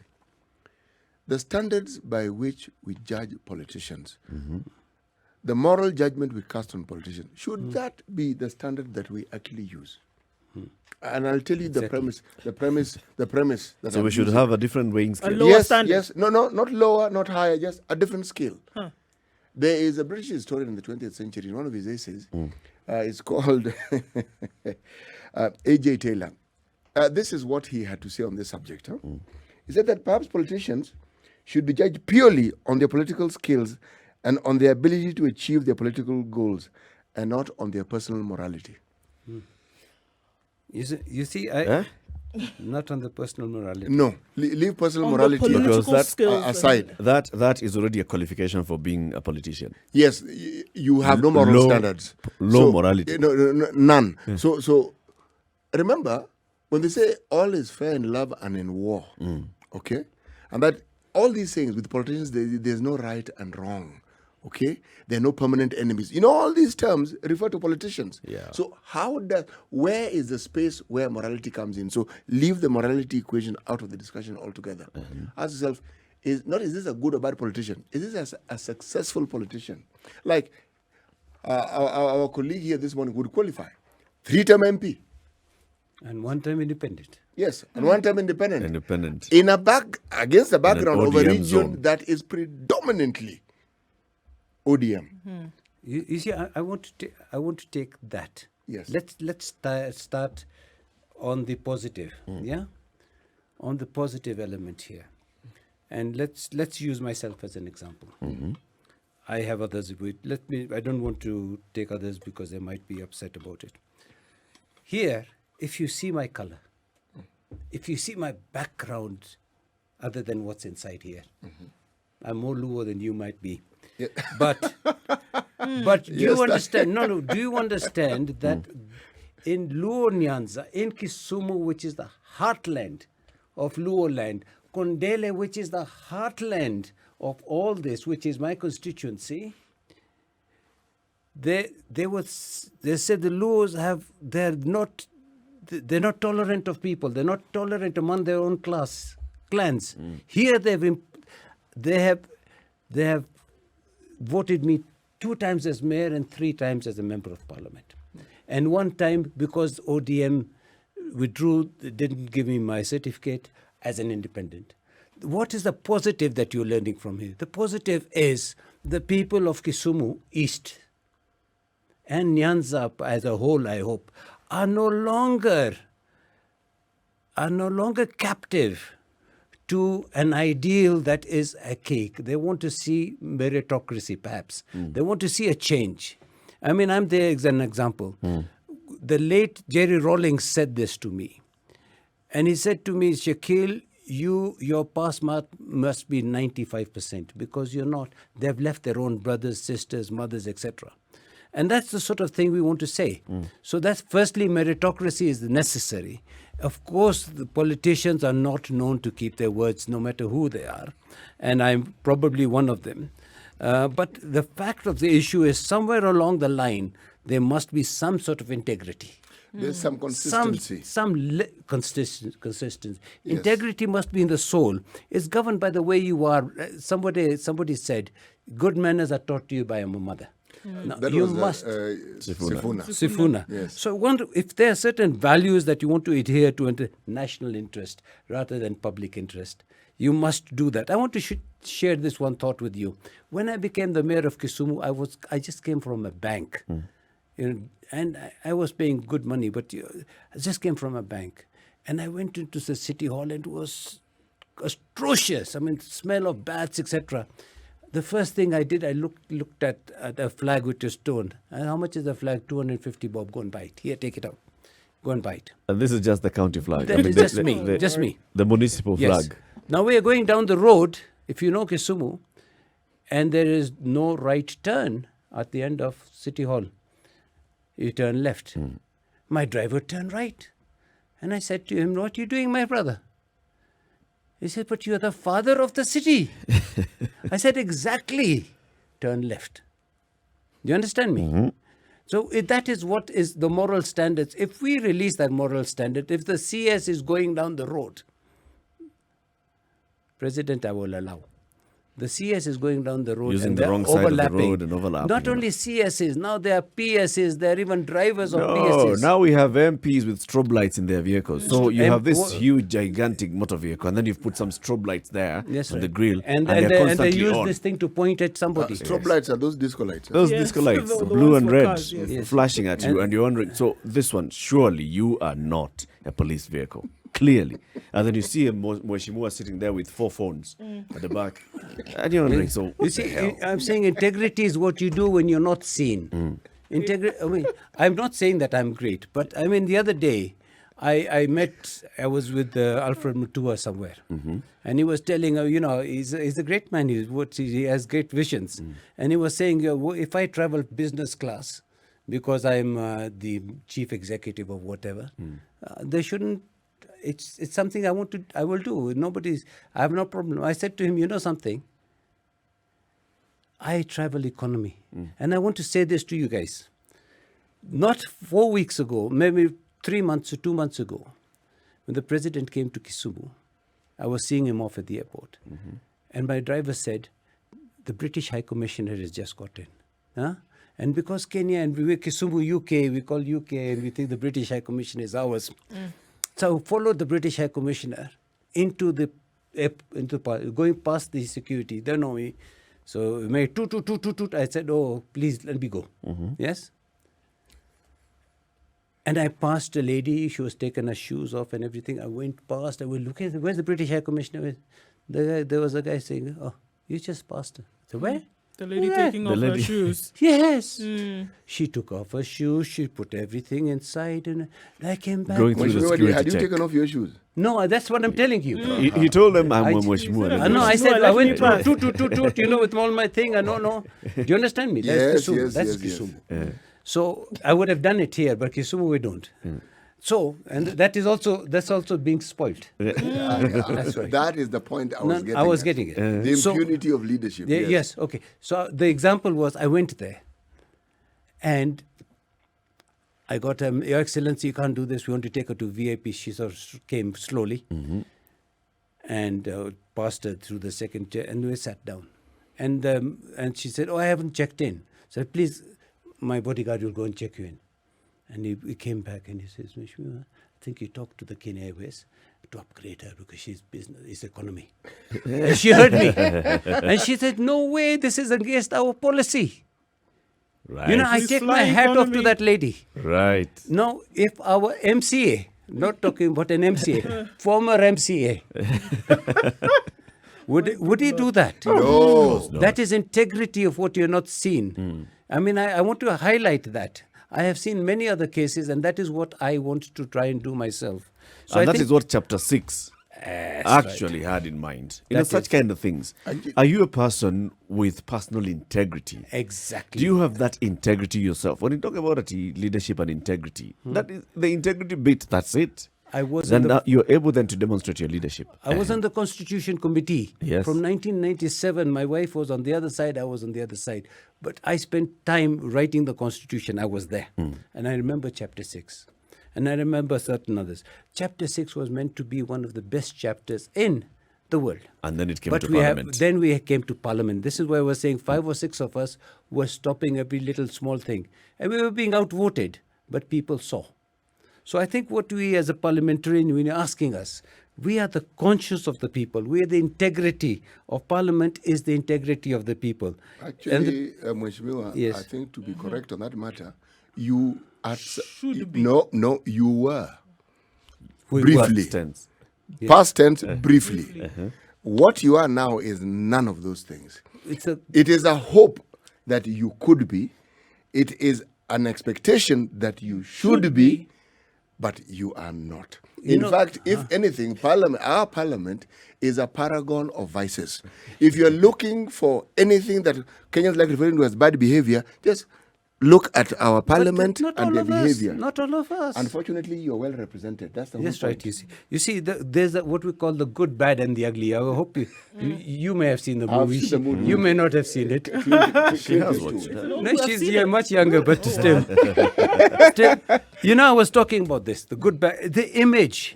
The standards by which we judge politicians, the moral judgment we cast on politicians, should that be the standard that we actually use? And I'll tell you the premise. That So I'm we should using. have a different weighing scale. lower standard. Yes, no, not lower, not higher, just a different scale. There is a British historian in the 20th century, in one of his essays, it's called A.J. Taylor. This is what he had to say on this subject. He said that perhaps politicians should be judged purely on their political skills and on their ability to achieve their political goals, and not on their personal morality. You see, not on the personal morality. No, leave personal On the morality political Because that- skills aside. That is already a qualification for being a politician. Yes, you have no moral Low- standards. low morality. No, none. So remember, when they say all is fair in love and in war, okay? And that all these things with politicians, there's no right and wrong, okay? There are no permanent enemies. You know, all these terms refer to politicians. Yeah. So where is the space where morality comes in? So leave the morality equation out of the discussion altogether. Ask yourself, is this a good or bad politician? Is this a successful politician? Like our colleague here this morning would qualify. 3-term MP. And one time independent. Yes, and one-term independent. Independent. In against the background of a ODM region zone. that is predominantly ODM. You see, I want to take that. Yes. Let's start on the positive. Yeah, on the positive element here, and let's use myself as an example. I have others. I don't want to take others because they might be upset about it. Here, if you see my color, if you see my background, other than what's inside here, I'm more Luo than you might be. Yeah. But do you understand? No. Do you understand that in Luo Nyanza, in Kisumu, which is the heartland of Luo land, Kondele, which is the heartland of all this, which is my constituency, they said the Luos they're not tolerant of people. They're not tolerant among their own clans. Here they have voted me 2 times as mayor and 3 times as a member of parliament. And one time, because ODM withdrew, didn't give me my certificate as an independent. What is the positive that you're learning from here? The positive is the people of Kisumu East and Nyanza as a whole, I hope, are no longer captive to an ideal that is a cake. They want to see meritocracy, perhaps. They want to see a change. I mean, I'm there as an example. The late Jerry Rawlings said this to me. And he said to me, Shakeel, your pass mark must be 95% because you're not. They've left their own brothers, sisters, mothers, etc. And that's the sort of thing we want to say. So that's firstly, meritocracy is necessary. Of course, the politicians are not known to keep their words, no matter who they are. And I'm probably one of them. But the fact of the issue is somewhere along the line, there must be some sort of integrity. There's some consistency. Consistency. Yes. Integrity must be in the soul. It's governed by the way you are. Somebody said, good manners are taught to you by a mother. Now, That you was must. Sifuna. Sifuna. Yes. So if there are certain values that you want to adhere to in national interest rather than public interest, you must do that. I want to share this one thought with you. When I became the mayor of Kisumu, I just came from a bank. And I was paying good money, but I just came from a bank. And I went into the city hall and it was atrocious. I mean, smell of bats, etc. The first thing I did, I looked at a flag which was torn. And how much is the flag? 250 bob. Go and buy it. Here, take it out. Go and buy it. And this is just the county flag. That is just me. Just me. The municipal Yes. flag. Now we are going down the road, if you know Kisumu, and there is no right turn at the end of City Hall. You turn left. My driver turned right. And I said to him, what are you doing, my brother? He said, but you're the father of the city. I said, exactly. Turn left. Do you understand me? So that is what is the moral standards. If we release that moral standard, if the CS is going down the road, President, I will allow. The CS is going down the road Using and the they're wrong side of the overlapping. road and overlapping. Not only CSs, now there are PSs, there are even drivers of No, PSs. now we have MPs with strobe lights in their vehicles. So you And have this what- huge, gigantic motor vehicle, and then you've put some strobe lights there Yes, on right. the grill, And they're they constantly use on. this thing to point at somebody. Strobe lights are those disco lights. Those Yes, disco lights, the blue ones and for red, cars, yes. Yes. flashing at you, and you're wondering. So this one, surely you are not a police vehicle, clearly. And then you see a Mheshimiwa sitting there with 4 phones at the back, and you're wondering. So You what see, the hell? I'm saying integrity is what you do when you're not seen. I mean, I'm not saying that I'm great, but I mean, the other day, I was with Alfred Mutua somewhere, and he was telling, he's a great man. He has great visions, and he was saying, if I travel business class, because I'm the chief executive of whatever, they shouldn't. It's something I will do. I have no problem. I said to him, you know something? I travel economy. And I want to say this to you guys. Not 4 weeks ago, maybe 3 months or 2 months ago, when the president came to Kisumu, I was seeing him off at the airport. And my driver said, the British High Commissioner has just got in. Huh? And because Kenya and we're Kisumu, UK, we call UK and we think the British High Commissioner is ours. So I followed the British High Commissioner going past the security. They know me. So we made toot. I said, oh, please let me go. Yes? And I passed a lady. She was taking her shoes off and everything. I went past. I was looking. Where's the British High Commissioner? There was a guy saying, oh, you just passed her. I said, where? The lady Yeah. taking off her shoes. Yes. She took off her shoes. She put everything inside. And I came back. Going through the Mheshimiwa, security had you check. taken off your shoes? No, that's what I'm telling you. He told them I'm I- a Mheshimiwa. No, I No, said I let me went pass. toot, with all my thing. No. Do you understand me? That's Yes, Kisumu. yes, That's yes, Kisumu. So I would have done it here, but Kisumu we don't. So, and that's also being spoilt. That's right. That is the point I No, was getting I was at. getting it. The So- impunity of leadership. Yes. Okay. So the example was I went there, and I got Your Excellency, you can't do this. We want to take her to VIP. She sort of came slowly, and passed her through the second chair, and we sat down, and she said, "Oh, I haven't checked in." So please, my bodyguard will go and check you in. And he came back and he says, Mheshimiwa, I think you talked to the Kenya Airways to upgrade her because she's business, it's economy. And she heard me. And she said, no way, this is against our policy. Right. You know, I She's take my flying hat off to economy. that lady. Right. Now, if our MCA, not talking about an MCA, former MCA, would he do that? No. That is integrity of what you're not seen. I mean, I want to highlight that. I have seen many other cases, and that is what I want to try and do myself. So And I that think is what chapter 6 actually had in mind. You know, That such is- kind of things. Are you a person with personal integrity? exactly. Do you have that integrity yourself? When you talk about it, leadership and integrity, that is the integrity bit, that's it. I was Then in the, you're able then to demonstrate your leadership. I was on the Constitution Committee. Yes. From 1997, my wife was on the other side, I was on the other side. But I spent time writing the Constitution. I was there. And I remember Chapter 6. And I remember certain others. Chapter 6 was meant to be one of the best chapters in the world. And then it came But to we Parliament. then we came to Parliament. This is why I was saying 5 or 6 of us were stopping every little small thing. And we were being outvoted, but people saw. So I think what we as a parliamentarian, when you're asking us, we are the conscience of the people. We are the integrity of Parliament is the integrity of the people. Actually, Mheshimiwa, Yes. I think to be correct on that matter, you are... Should be. No, you were. We Briefly. Tense. Past tense, briefly. What you are now is none of those things. It is a hope that you could be. It is an expectation that you should be, but you are not. In fact, if anything, our parliament is a paragon of vices. If you're looking for anything that Kenyans like referring to as bad behavior, just look at our parliament not and all their of us. behavior. Not all of us. Unfortunately, you're well represented. That's the whole That's point. right. You see, there's what we call the good, bad, and the ugly. I hope you may have seen the I've movie. seen the movie. You may not have seen it. She has watched that. No, she's much younger, but still. I was talking about this, the good, bad, the image.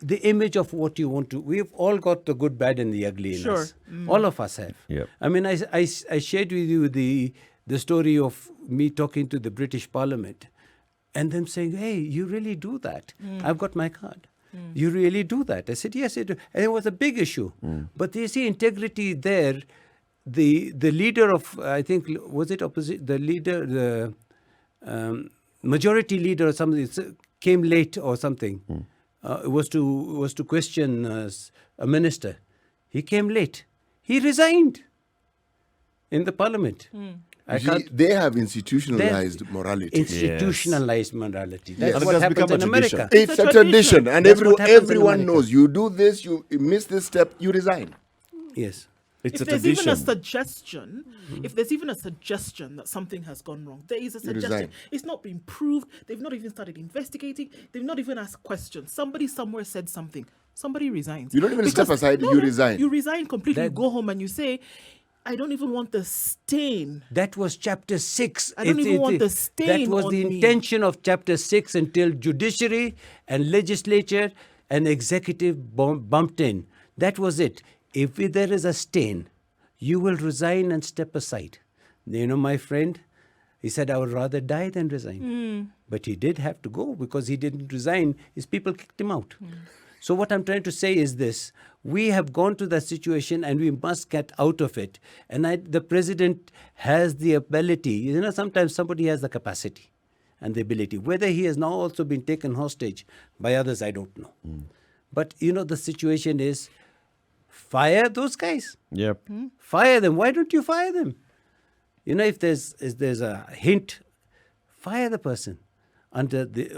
The image of what you want to. We've all got the good, bad, and the ugly in us. All of us have. Yep. I mean, I shared with you the story of me talking to the British Parliament and them saying, hey, you really do that. I've got my card. You really do that. I said, yes, I do. And it was a big issue. But you see, integrity there, the leader of, I think, was it opposite? The leader, the majority leader or something, came late or something. It was to question a minister. He came late. He resigned in the parliament. They have institutionalized morality. Institutionalized morality. That's And what it has happens become in a tradition. America. It's a tradition, and That's what happens in everyone America. knows. You do this, you miss this step, you resign. Yes. It's If a there's even a tradition. suggestion, if there's even a suggestion that something has gone wrong, there is a suggestion. resign. It's not been proved. They've not even started investigating. They've not even asked questions. Somebody somewhere said something. Somebody resigns. You don't even step aside, you resign. You resign completely. You That- go home and you say, I don't even want the stain. That was chapter 6. I don't even want the stain That was on the me. intention of chapter 6 until judiciary and legislature and executive bumped in. That was it. If there is a stain, you will resign and step aside. My friend, he said, I would rather die than resign. But he did have to go because he didn't resign. His people kicked him out. So what I'm trying to say is this. We have gone to that situation and we must get out of it. And the president has the ability. Sometimes somebody has the capacity and the ability. Whether he has now also been taken hostage by others, I don't know. But, the situation is fire those guys. Yep. Fire them. Why don't you fire them? If there's a hint, fire the person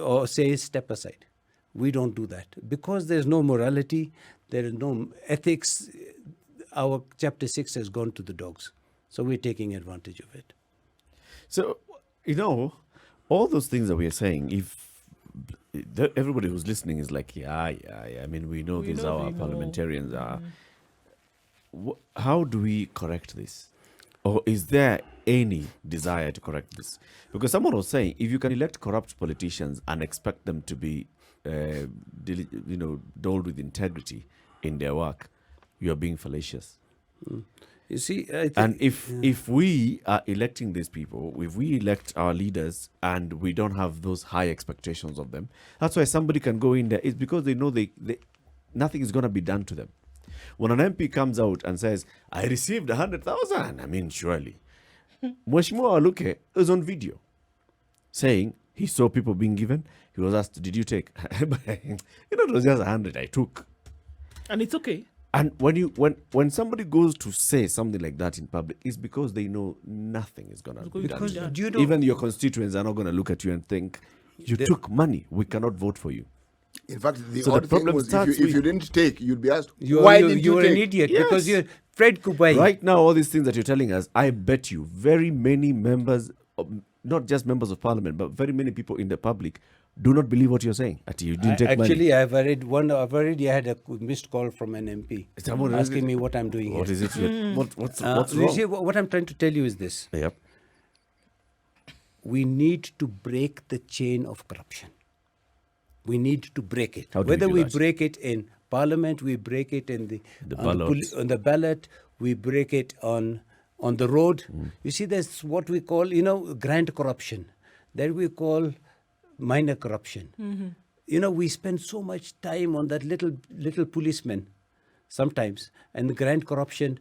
or say step aside. We don't do that because there's no morality, there is no ethics. Our chapter 6 has gone to the dogs, so we're taking advantage of it. So, all those things that we are saying, if everybody who's listening is like, yeah. I mean, we know these are our parliamentarians are. How do we correct this? Or is there any desire to correct this? Because someone was saying, if you can elect corrupt politicians and expect them to be doled with integrity in their work, you are being fallacious. You see, I think, And if we are electing these people, if we elect our leaders and we don't have those high expectations of them, that's why somebody can go in there. It's because they know they nothing is going to be done to them. When an MP comes out and says, I received 100,000, I mean, surely. Mheshimiwa Aluke is on video saying he saw people being given. He was asked, did you take? It was just 100 I took. And it's okay. And when somebody goes to say something like that in public, it's because they know nothing is going to be done. because to them. you don't- Even your constituents are not going to look at you and think, you took money, we cannot vote for you. In fact, the So the odd thing problem was starts if you with- didn't take, you'd be asked, you're why didn't you an take? idiot Yes. because you're Fred Kubai. Right now, all these things that you're telling us, I bet you very many members, not just members of parliament, but very many people in the public do not believe what you're saying. That you didn't take money. Actually, I've already had a missed call from an MP Someone asking me what I'm doing What here. is it? What's You wrong? see, what I'm trying to tell you is this. Yep. We need to break the chain of corruption. We need to break it. How do Whether do we that? break it in parliament, we break it in on the ballot, we break it on the road. You see, there's what we call, grand corruption. That we call minor corruption. We spend so much time on that little policeman sometimes, and the grand corruption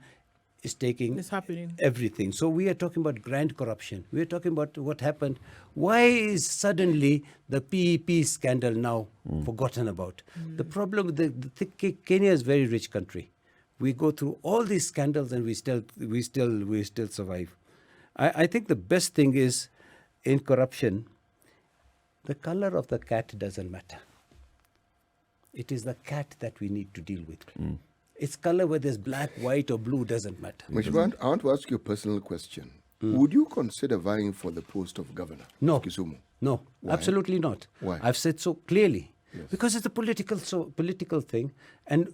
is taking It's happening. everything. So we are talking about grand corruption. We are talking about what happened. Why is suddenly the PEP scandal now forgotten about? The problem, Kenya is a very rich country. We go through all these scandals and we still survive. I think the best thing is in corruption, the color of the cat doesn't matter. It is the cat that we need to deal with. Its color, whether it's black, white, or blue, doesn't matter. Mheshimiwa, I want to ask you a personal question. would you consider vying for the post of governor No. of Kisumu? No, absolutely not. Why? I've said so clearly. Because it's a political thing, and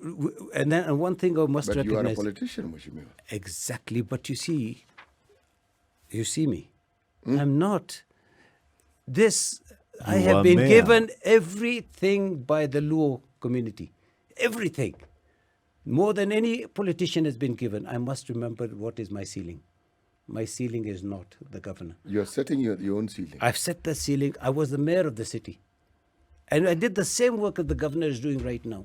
then one thing I must But you are a recognize. politician, Mheshimiwa. Exactly, but you see me. I'm not. I You have are been mayor. given everything by the Luo community, everything, more than any politician has been given. I must remember what is my ceiling. My ceiling is not the governor. You're setting your own ceiling. I've set the ceiling. I was the mayor of the city. And I did the same work that the governor is doing right now.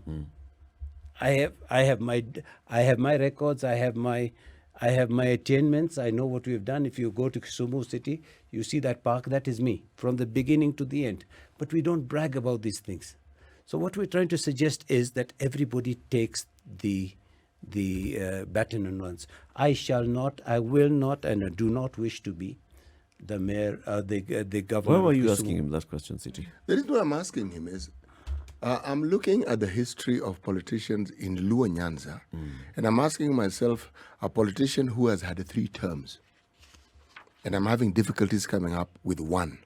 I have my records. I have my attainments. I know what we've done. If you go to Kisumu City, you see that park. That is me from the beginning to the end. But we don't brag about these things. So what we're trying to suggest is that everybody takes the baton and runs. I shall not. I will not, and I do not wish to be the mayor, the governor. Why were of you Kisumu. asking him that question, City? The reason why I'm asking him is I'm looking at the history of politicians in Luo Nyanza, and I'm asking myself, a politician who has had 3 terms, and I'm having difficulties coming up with 1.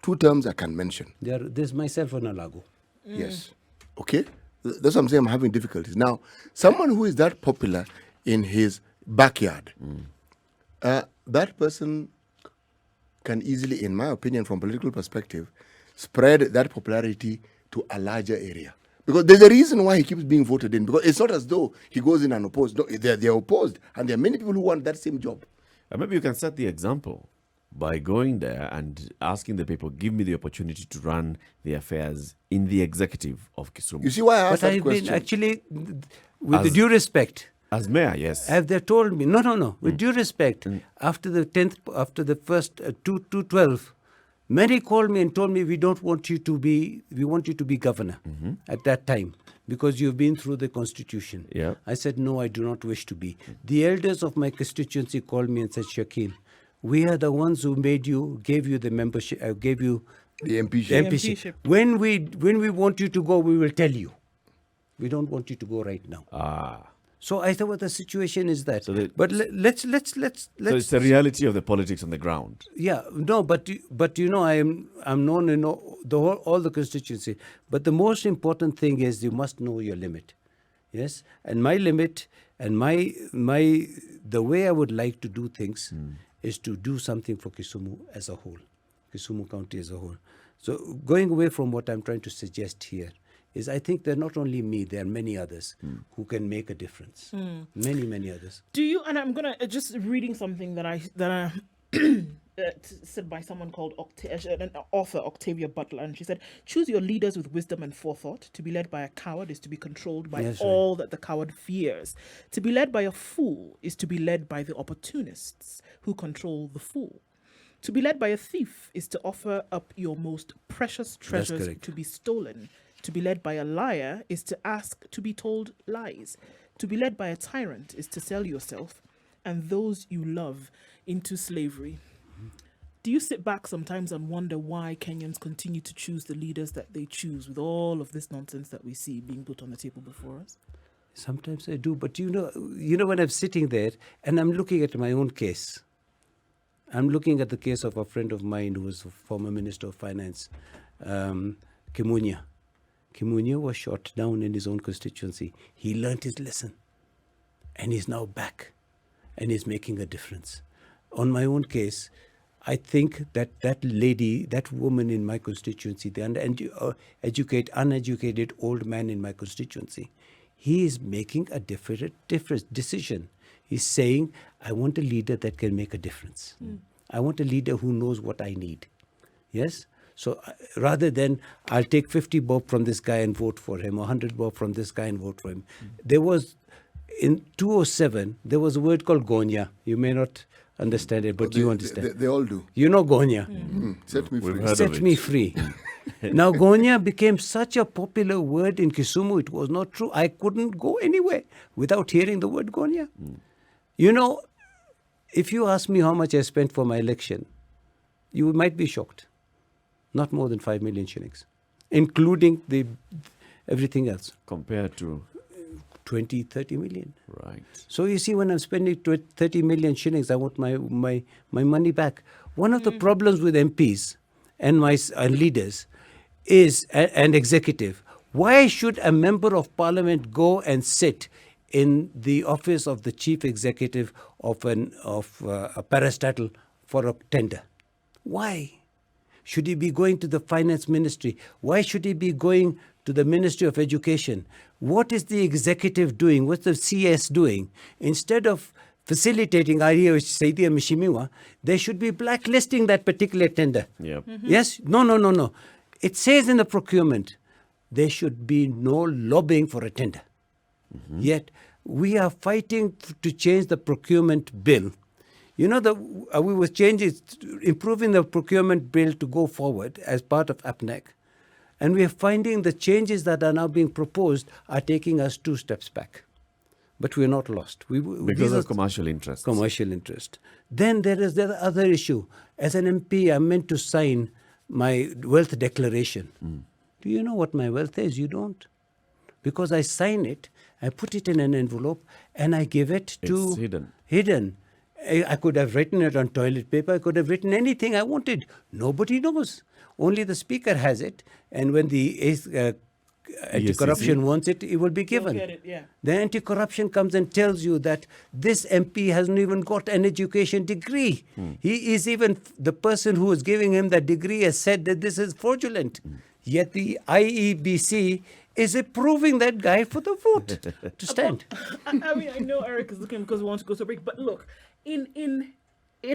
2 terms I can mention. There's myself on Alago. Yes. Okay? That's what I'm saying. I'm having difficulties. Now, someone who is that popular in his backyard, that person can easily, in my opinion, from political perspective, spread that popularity to a larger area. Because there's a reason why he keeps being voted in. Because it's not as though he goes in and opposed. No, they're opposed. And there are many people who want that same job. Maybe you can set the example by going there and asking the people, give me the opportunity to run the affairs in the executive of Kisumu. You see why I asked But that I've question? been actually, with the due respect, As mayor, yes. have they told me, no, with due respect, after the 10th, after the first 212, many called me and told me, we want you to be governor at that time because you've been through the constitution. Yeah. I said, no, I do not wish to be. The elders of my constituency called me and said, Shakeel, we are the ones who gave you the membership, gave you the MP the ship. MPship. When we want you to go, we will tell you. We don't want you to go right now. So I thought what the situation is that. But let's. So it's the reality of the politics on the ground. Yeah, no, but you know, I'm known in all the constituency. But the most important thing is you must know your limit. Yes, and my limit and the way I would like to do things is to do something for Kisumu as a whole, Kisumu County as a whole. So going away from what I'm trying to suggest here is I think there are not only me, there are many others who can make a difference. Many others. Do you? And I'm gonna just reading something that I said by someone called an author, Octavia Butler, and she said, "Choose your leaders with wisdom and forethought. To be led by a coward is to be controlled by all that the coward fears. To be led by a fool is to be led by the opportunists who control the fool. To be led by a thief is to offer up your most precious treasures to be stolen. To be led by a liar is to ask to be told lies. To be led by a tyrant is to sell yourself and those you love into slavery." Do you sit back sometimes and wonder why Kenyans continue to choose the leaders that they choose with all of this nonsense that we see being put on the table before us? Sometimes I do, but you know when I'm sitting there and I'm looking at my own case, I'm looking at the case of a friend of mine who was a former Minister of Finance, Kimunya. Kimunya was shot down in his own constituency. He learnt his lesson and he's now back and he's making a difference. On my own case, I think that lady, that woman in my constituency, the uneducated old man in my constituency, he is making a different decision. He's saying, I want a leader that can make a difference. I want a leader who knows what I need. Yes? So rather than I'll take 50 bob from this guy and vote for him, or 100 bob from this guy and vote for him. There was, in 2007, there was a word called Gonya. You may not understand it, but you understand. They all do. You know Gonya. Set me free. Set me free. Now Gonya became such a popular word in Kisumu. It was not true. I couldn't go anywhere without hearing the word Gonya. You know, if you ask me how much I spent for my election, you might be shocked. Not more than 5 million shillings, including everything else. Compared to 20, 30 million. Right. So you see, when I'm spending 30 million shillings, I want my money back. One of the problems with MPs and leaders is, and executive, why should a member of parliament go and sit in the office of the chief executive of a parastatal for a tender? Why? Should he be going to the finance ministry? Why should he be going to the Ministry of Education? What is the executive doing? What's the CS doing? Instead of facilitating Saidia Mishimiwa, they should be blacklisting that particular tender. Yep. Yes? No. It says in the procurement, there should be no lobbying for a tender. Yet, we are fighting to change the procurement bill. We were improving the procurement bill to go forward as part of APNEC. And we are finding the changes that are now being proposed are taking us 2 steps back. But we're not lost. Because of commercial interest. Commercial interest. Then there is the other issue. As an MP, I'm meant to sign my wealth declaration. Do you know what my wealth is? You don't. Because I sign it, I put it in an envelope, and I give it to... It's hidden. I could have written it on toilet paper. I could have written anything I wanted. Nobody knows. Only the speaker has it. And when the anti-corruption wants it, it will be given. Get it, yeah. The anti-corruption comes and tells you that this MP hasn't even got an education degree. He is even, the person who is giving him that degree has said that this is fraudulent. Yet the IEBC is approving that guy for the vote to stand. I mean, I know Eric is looking because we want to go to a break, but look, in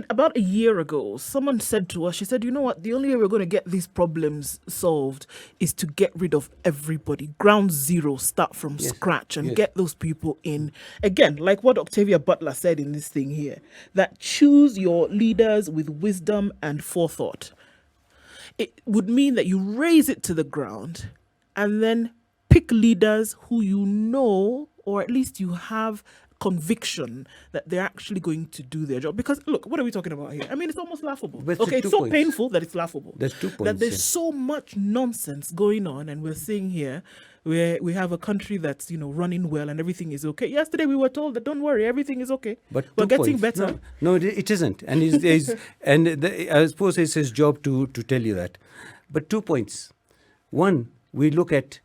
about a year ago, someone said to us, she said, you know what, the only way we're going to get these problems solved is to get rid of everybody. Ground zero, start from scratch and get those people in. Again, like what Octavia Butler said in this thing here, that choose your leaders with wisdom and forethought. It would mean that you raise it to the ground and then pick leaders who you know, or at least you have conviction that they're actually going to do their job. Because look, what are we talking about here? I mean, it's almost laughable. But okay, it's so points. painful that it's laughable. There's 2 points. That there's so much nonsense going on, and we're seeing here where we have a country that's running well and everything is okay. Yesterday we were told that don't worry, everything is okay. But we're 2 getting points. better. No, it isn't. And I suppose it's his job to tell you that. But 2 points. One, we look at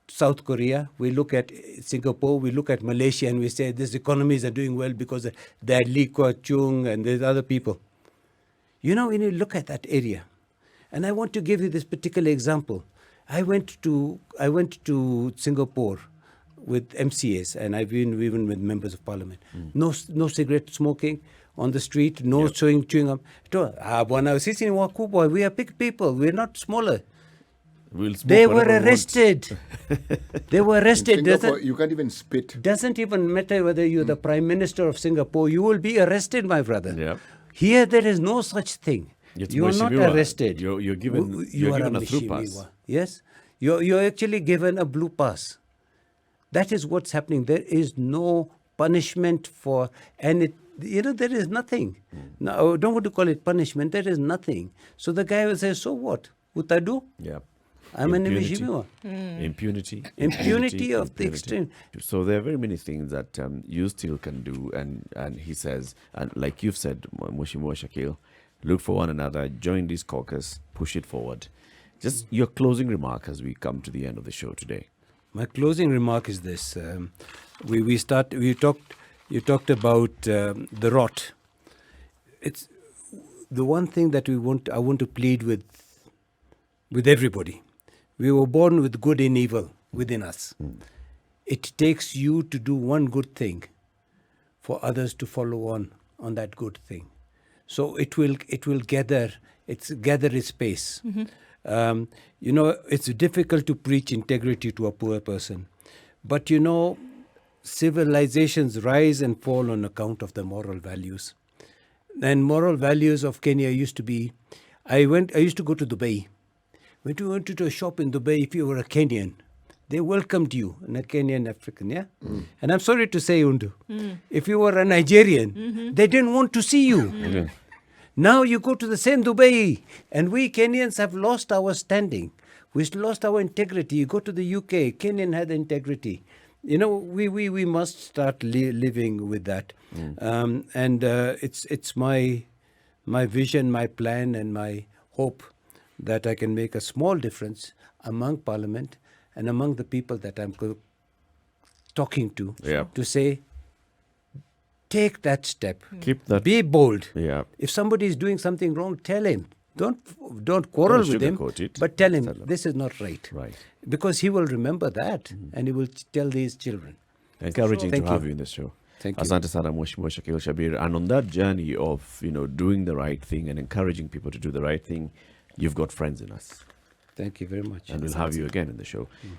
South Korea, we look at Singapore, we look at Malaysia, and we say these economies are doing well because there are Lee Kuan Yew and there's other people. When you look at that area, and I want to give you this particular example. I went to Singapore with MCAs, and I've been even with members of parliament. No cigarette smoking on the street, no chewing up. We are big people, we're not smaller. They were arrested. They were arrested. Singapore, you can't even spit. Doesn't even matter whether you're the Prime Minister of Singapore. You will be arrested, my brother. Yep. Here, there is no such thing. You are not arrested. You're given a through pass. Yes. You're actually given a blue pass. That is what's happening. There is no punishment for... And there is nothing. Now, I don't want to call it punishment. There is nothing. So the guy will say, so what? Utadu? Yeah. I'm an Impunity of the extreme. So there are very many things that you still can do, and he says, and like you've said, Mheshimiwa Shakeel, look for one another, join this caucus, push it forward. Just your closing remark as we come to the end of the show today. My closing remark is this: you talked about the rot. It's the one thing that I want to plead with everybody. We were born with good and evil within us. It takes you to do one good thing for others to follow on that good thing. So it will gather its pace. It's difficult to preach integrity to a poor person. But civilizations rise and fall on account of the moral values. And moral values of Kenya used to be, I used to go to Dubai. When you went to a shop in Dubai, if you were a Kenyan, they welcomed you, a Kenyan African, yeah? And I'm sorry to say, Undu, if you were a Nigerian, they didn't want to see you. Now you go to the same Dubai, and we Kenyans have lost our standing. We lost our integrity. You go to the UK, Kenyan had integrity. we must start living with that. And it's my vision, my plan, and my hope that I can make a small difference among Parliament and among the people that I'm talking to, to say, take that step. Keep that. Be bold. Yeah. If somebody is doing something wrong, tell him. Don't quarrel Don't with him, sugarcoat it. but tell him this is not right. Right. Because he will remember that and he will tell these children. Encouraging Thank to have you. you in the show. Thank you. Asante sana Mheshimiwa Shakeel Shabbir. And on that journey of, doing the right thing and encouraging people to do the right thing, you've got friends in us. Thank you very much. And we'll have you again in the show.